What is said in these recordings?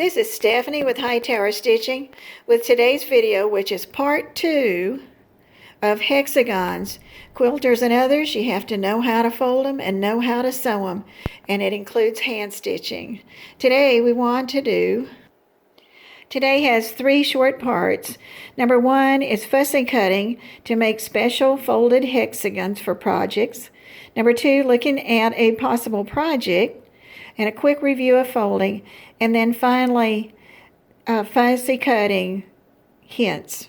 This is Stephanie with High Tower Stitching with today's video, which is part 2 of hexagons. Quilters and others, you have to know how to fold them and know how to sew them, and it includes hand stitching. Today has 3 short parts. Number 1 is fussy cutting to make special folded hexagons for projects. Number 2, looking at a possible project and a quick review of folding. And then finally, fussy cutting hints.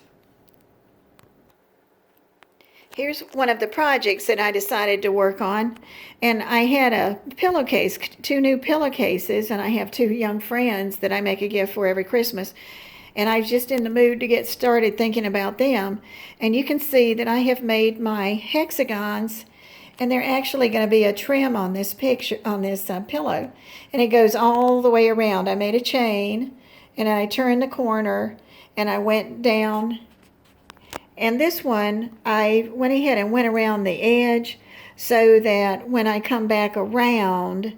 Here's one of the projects that I decided to work on. And I had a pillowcase, 2 new pillowcases, and I have 2 young friends that I make a gift for every Christmas. And I was just in the mood to get started thinking about them. And you can see that I have made my hexagons, and they're actually going to be a trim on this picture, on this pillow. And it goes all the way around. I made a chain, and I turned the corner, and I went down. And this one, I went ahead and went around the edge so that when I come back around,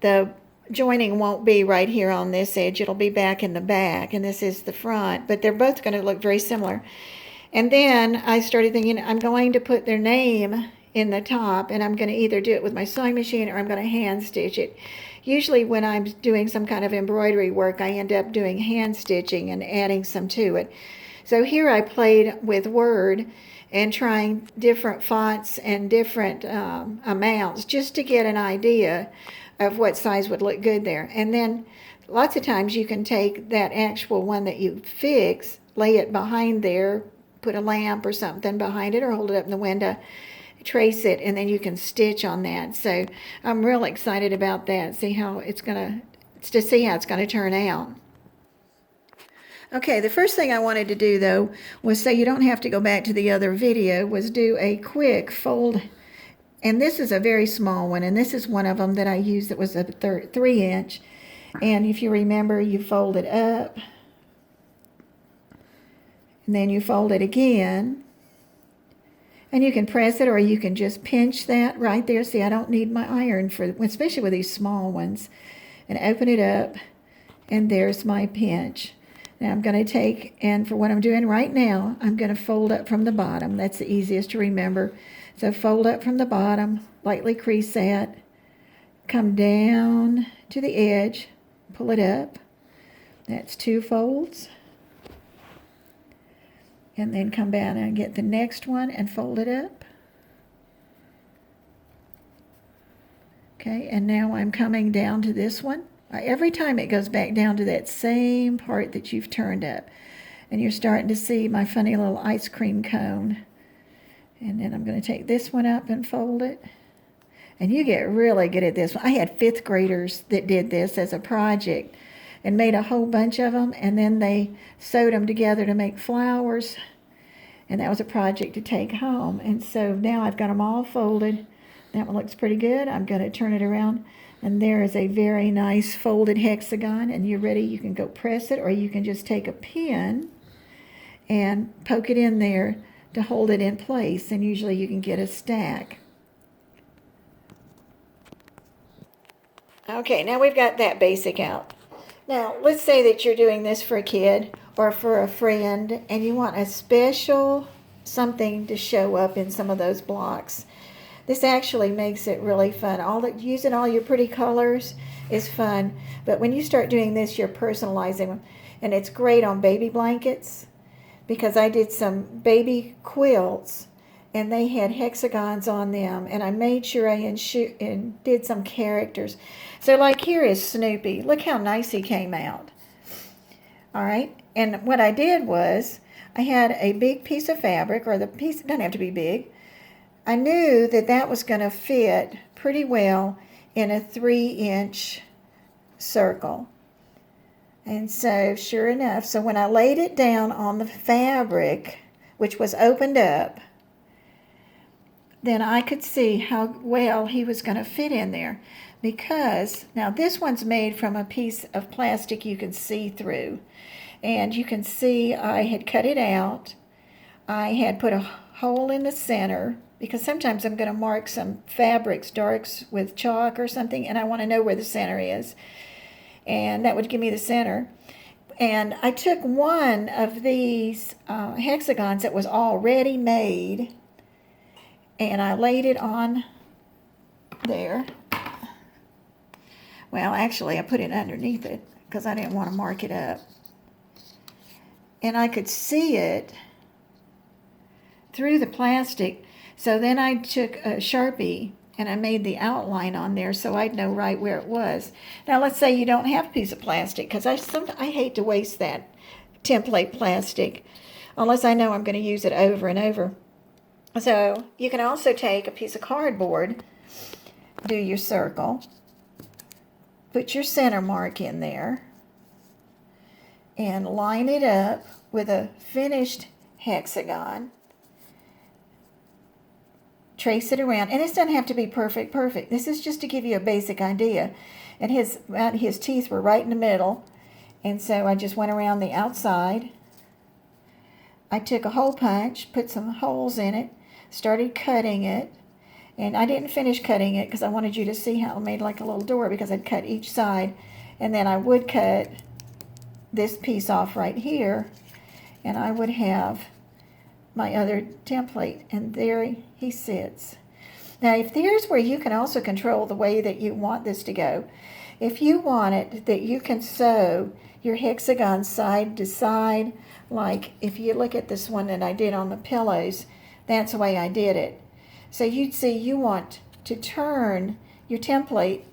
the joining won't be right here on this edge. It'll be back in the back, and this is the front. But they're both going to look very similar. And then I started thinking, I'm going to put their name in the top, and I'm going to either do it with my sewing machine or I'm going to hand stitch it. Usually when I'm doing some kind of embroidery work, I end up doing hand stitching and adding some to it. So here I played with Word and trying different fonts and different amounts just to get an idea of what size would look good there. And then lots of times you can take that actual one that you fix, lay it behind there, put a lamp or something behind it, or hold it up in the window, trace it, and then you can stitch on that. So I'm real excited about that. See how it's going to turn out. Okay, the first thing I wanted to do though was, so you don't have to go back to the other video, was do a quick fold. And this is a very small one, and this is one of them that I used that was a 3-inch. And if you remember, you fold it up, and then you fold it again. And you can press it, or you can just pinch that right there. See, I don't need my iron for, especially with these small ones. And open it up, and there's my pinch. Now I'm going to take, and for what I'm doing right now, I'm going to fold up from the bottom. That's the easiest to remember. So fold up from the bottom, lightly crease that, come down to the edge, pull it up. That's 2 folds. And then come down and get the next one and fold it up. Okay, and now I'm coming down to this one. Every time it goes back down to that same part that you've turned up. And you're starting to see my funny little ice cream cone. And then I'm going to take this one up and fold it. And you get really good at this one. I had 5th graders that did this as a project and made a whole bunch of them, and then they sewed them together to make flowers, and that was a project to take home. And so now I've got them all folded. That one looks pretty good. I'm going to turn it around, and there is a very nice folded hexagon, and you're ready. You can go press it, or you can just take a pin and poke it in there to hold it in place, and usually you can get a stack. Okay, now we've got that basic out. Now, let's say that you're doing this for a kid or for a friend, and you want a special something to show up in some of those blocks. This actually makes it really fun. Using all your pretty colors is fun, but when you start doing this, you're personalizing them. And it's great on baby blankets, because I did some baby quilts, and they had hexagons on them, and I made sure I did some characters. So like here is Snoopy. Look how nice he came out. All right, and what I did was I had a big piece of fabric, or the piece, it doesn't have to be big. I knew that that was going to fit pretty well in a 3-inch circle. And so sure enough, so when I laid it down on the fabric, which was opened up, then I could see how well he was going to fit in there. Because now this one's made from a piece of plastic you can see through. And you can see I had cut it out. I had put a hole in the center, because sometimes I'm going to mark some fabrics, darks with chalk or something, and I want to know where the center is. and that would give me the center. And I took one of these hexagons that was already made, and I laid it on there. Well, actually, I put it underneath it because I didn't want to mark it up. And I could see it through the plastic. So then I took a Sharpie and I made the outline on there so I'd know right where it was. Now let's say you don't have a piece of plastic, because I hate to waste that template plastic unless I know I'm going to use it over and over. So you can also take a piece of cardboard, do your circle, put your center mark in there, and line it up with a finished hexagon. Trace it around, and this doesn't have to be perfect. This is just to give you a basic idea. And his teeth were right in the middle, and so I just went around the outside. I took a hole punch, put some holes in it, started cutting it, and I didn't finish cutting it because I wanted you to see how I made like a little door, because I'd cut each side, and then I would cut this piece off right here, and I would have my other template, and there he sits. Now, if there's where you can also control the way that you want this to go. If you want it that you can sew your hexagon side to side, like if you look at this one that I did on the pillows, that's the way I did it. So you'd see you want to turn your template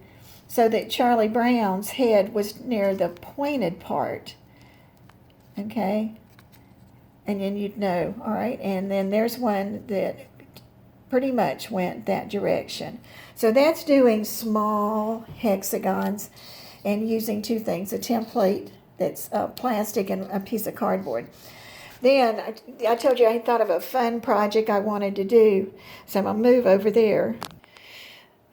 so that Charlie Brown's head was near the pointed part, okay? And then you'd know, all right? And then there's one that pretty much went that direction. So that's doing small hexagons and using two things, a template that's plastic and a piece of cardboard. Then I told you I thought of a fun project I wanted to do, so I'm going to move over there.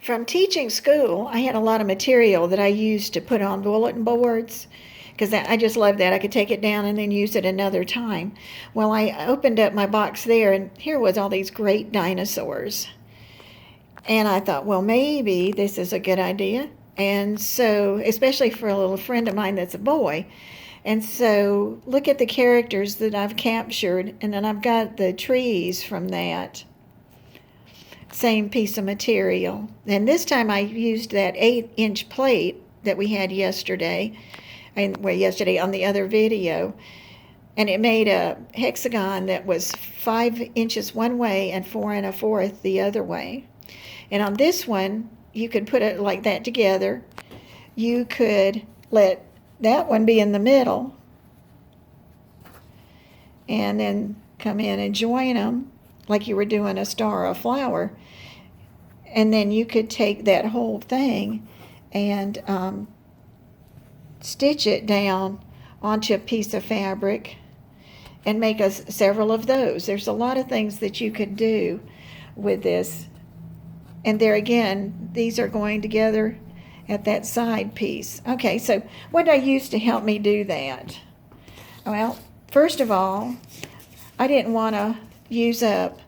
From teaching school, I had a lot of material that I used to put on bulletin boards, because I just love that. I could take it down and then use it another time. Well, I opened up my box there, and here was all these great dinosaurs. And I thought, well, maybe this is a good idea. And so, especially for a little friend of mine that's a boy. And so, look at the characters that I've captured, and then I've got the trees from that same piece of material. And this time I used that 8-inch plate that we had yesterday, yesterday on the other video, and it made a hexagon that was 5 inches one way and 4 1/4 the other way. And on this one, you could put it like that together. You could let that one be in the middle, and then come in and join them like you were doing a star or a flower. And then you could take that whole thing and stitch it down onto a piece of fabric and make several of those. There's a lot of things that you could do with this. And there again, these are going together at that side piece. Okay, so what did I use to help me do that? Well, first of all, I didn't want to use up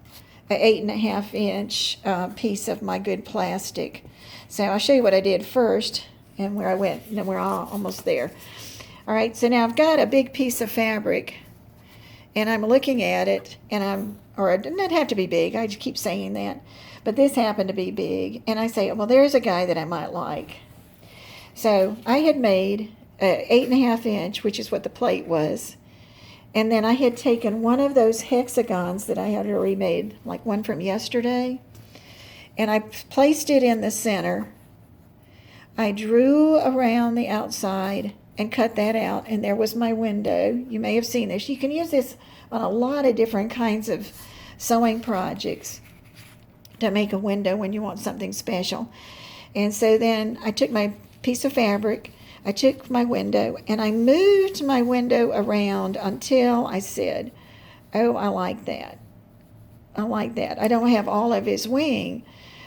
an 8.5-inch piece of my good plastic. So I'll show you what I did first and where I went, and we're almost there. All right, so now I've got a big piece of fabric, and I'm looking at it, and it doesn't have to be big, I just keep saying that, but this happened to be big, and I say, well, there's a guy that I might like. So I had made an 8.5-inch, which is what the plate was, and then I had taken one of those hexagons that I had already made, like one from yesterday, and I placed it in the center. I drew around the outside and cut that out, and there was my window. You may have seen this. You can use this on a lot of different kinds of sewing projects to make a window when you want something special. And so then I took my piece of fabric, I took my window, and I moved my window around until I said, oh, I like that. I like that. I don't have all of his wing,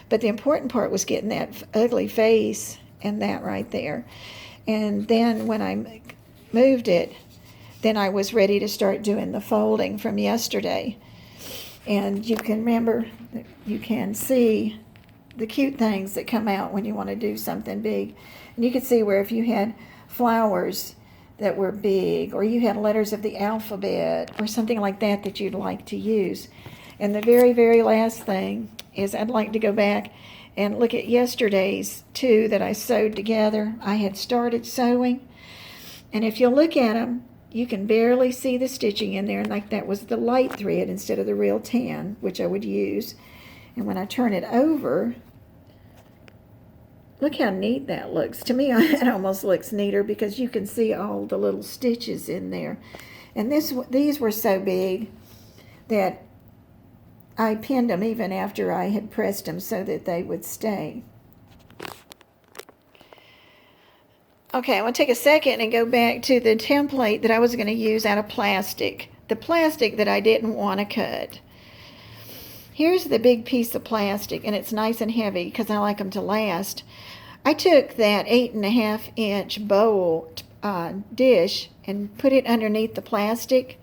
but the important part was getting that ugly face and that right there. And then when I moved it, then I was ready to start doing the folding from yesterday. And you can remember, you can see the cute things that come out when you want to do something big. And you can see where if you had flowers that were big, or you had letters of the alphabet or something like that that you'd like to use. And the very, very last thing is I'd like to go back and look at yesterday's two that I sewed together. I had started sewing, and if you look at them, you can barely see the stitching in there, and like that was the light thread instead of the real tan, which I would use. And when I turn it over, look how neat that looks. To me, it almost looks neater because you can see all the little stitches in there. And these were so big that I pinned them even after I had pressed them so that they would stay. Okay, I want to take a second and go back to the template that I was going to use out of plastic. The plastic that I didn't want to cut. Here's the big piece of plastic, and it's nice and heavy because I like them to last. I took that 8.5 inch bowl dish and put it underneath the plastic,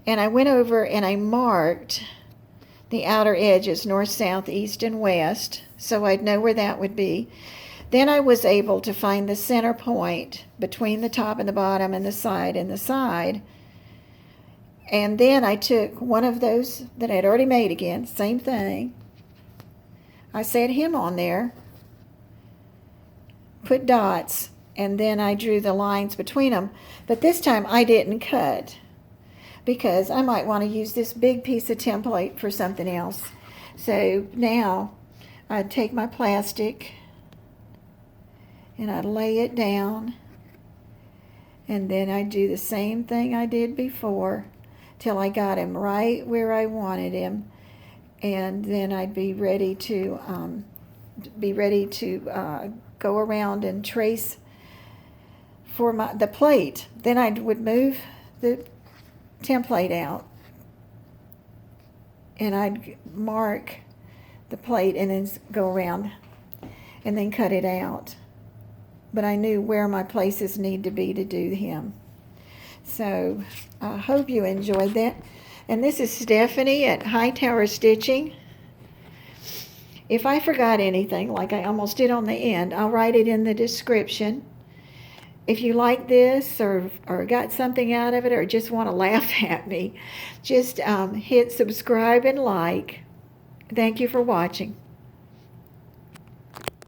and I went over and I marked the outer edges, north, south, east, and west, so I'd know where that would be. Then I was able to find the center point between the top and the bottom and the side and the side. And then I took one of those that I had already made again, same thing. I set him on there, put dots, and then I drew the lines between them. But this time I didn't cut, because I might want to use this big piece of template for something else. So now I'd take my plastic and I'd lay it down, and then I'd do the same thing I did before till I got him right where I wanted him, and then I'd be ready to go around and trace for the plate. Then I would move the template out, and I'd mark the plate and then go around and then cut it out. But I knew where my places need to be to do him. So I hope you enjoyed that. And this is Stephanie at Hightower Stitching. If I forgot anything, like I almost did on the end, I'll write it in the description. If you like this or got something out of it or just want to laugh at me, just hit subscribe and like. Thank you for watching.